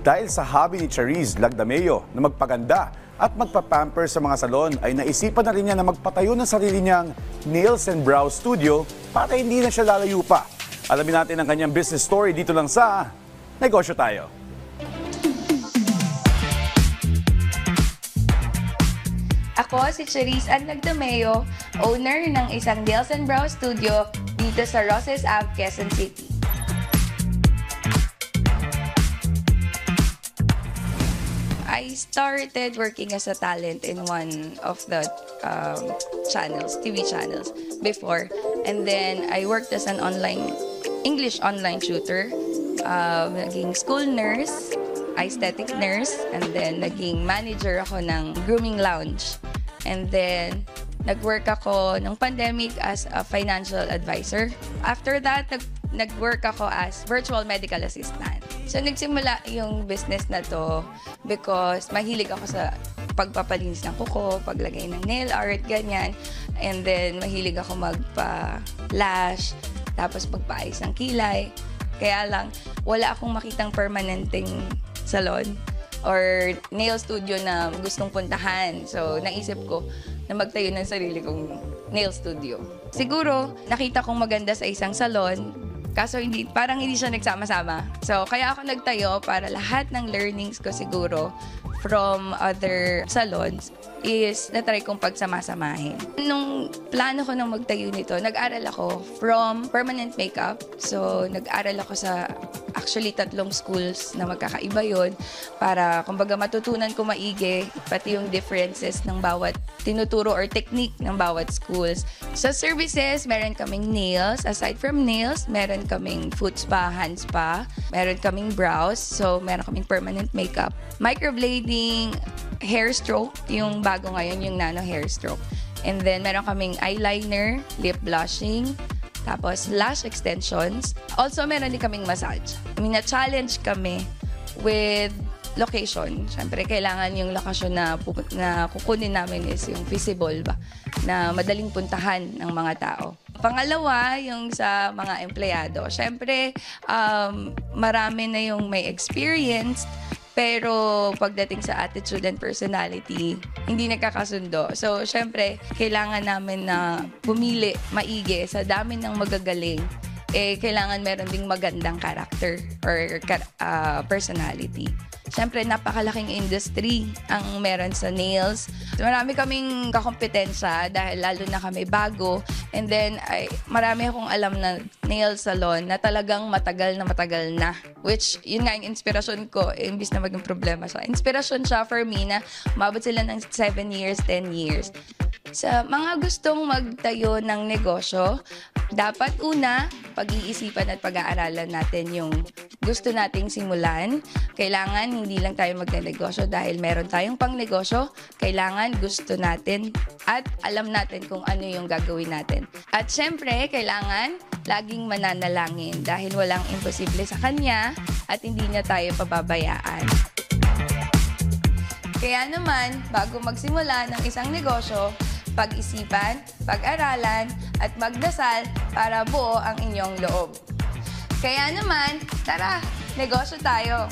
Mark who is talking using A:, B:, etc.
A: Dahil sa hobby ni Charisse Lagdameo na magpaganda at magpapamper sa mga salon, ay naisipan na rin niya na magpatayo ng sarili niyang nails and brow studio para hindi na siya lalayo pa. Alamin natin ang kanyang business story dito lang sa Negosyo Tayo.
B: Ako si Charisse Lagdameo, owner ng isang nails and brow studio dito sa Roses Ave, Quezon City. I started working as a talent in one of the TV channels before. And then I worked as an English online tutor, naging school nurse, aesthetic nurse, and then naging manager ako ng grooming lounge. And then nag-work ako ng pandemic as a financial advisor. After that, nag-work ako as virtual medical assistant. So, nagsimula yung business na to because mahilig ako sa pagpapalinis ng kuko, paglagay ng nail art, ganyan. And then, mahilig ako magpa-lash, tapos pagpaayos ng kilay. Kaya lang, wala akong makitang permanenteng salon or nail studio na gustong puntahan. So, naisip ko na magtayo ng sarili kong nail studio. Siguro, nakita kong maganda sa isang salon, kaso parang hindi siya nagsama-sama. So, kaya ako nagtayo para lahat ng learnings ko siguro from other salons is na-try kong pagsama-samahin. Nung plano ko nang magtayo nito, nag-aral ako from permanent makeup. So, nag-aral ako sa actually 3 schools na magkakaiba yun para kumbaga matutunan ko maigi pati yung differences ng bawat tinuturo or technique ng bawat schools. Sa services, meron kaming nails. Aside from nails, meron kaming foot spa, hand spa. Meron kaming brows. So, meron kaming permanent makeup. Microblading, hair stroke, yung bago ngayon, yung nano hair stroke. And then, meron kaming eyeliner, lip blushing, tapos lash extensions. Also, meron din kaming massage. Na-challenge kami with location. Siyempre, kailangan yung lokasyon na kukunin namin is yung feasible ba, na madaling puntahan ng mga tao. Pangalawa, yung sa mga empleyado. Siyempre, marami na yung may experience, pero pagdating sa attitude and personality, hindi nagkakasundo. So, syempre, kailangan namin na pumili maigi sa dami ng magagaling. Kailangan meron ding magandang character or personality. Siyempre, napakalaking industry ang meron sa nails. Marami kaming kakompetensya dahil lalo na kami bago. And then, marami akong alam na nail salon na talagang matagal na. Which, yun nga yung inspirasyon ko, imbis na maging problema siya. Inspirasyon siya for me na umabot sila ng 7 years, 10 years. Sa mga gustong magtayo ng negosyo, dapat una, pag-iisipan at pag-aaralan natin yung gusto nating simulan. Kailangan hindi lang tayo magnegosyo dahil meron tayong pangnegosyo. Kailangan gusto natin at alam natin kung ano yung gagawin natin. At syempre, kailangan laging mananalangin dahil walang imposible sa Kanya at hindi niya tayo pababayaan. Kaya naman, bago magsimula ng isang negosyo, pag-isipan, pag-aralan, at magdasal para buo ang inyong loob. Kaya naman, tara, negosyo tayo!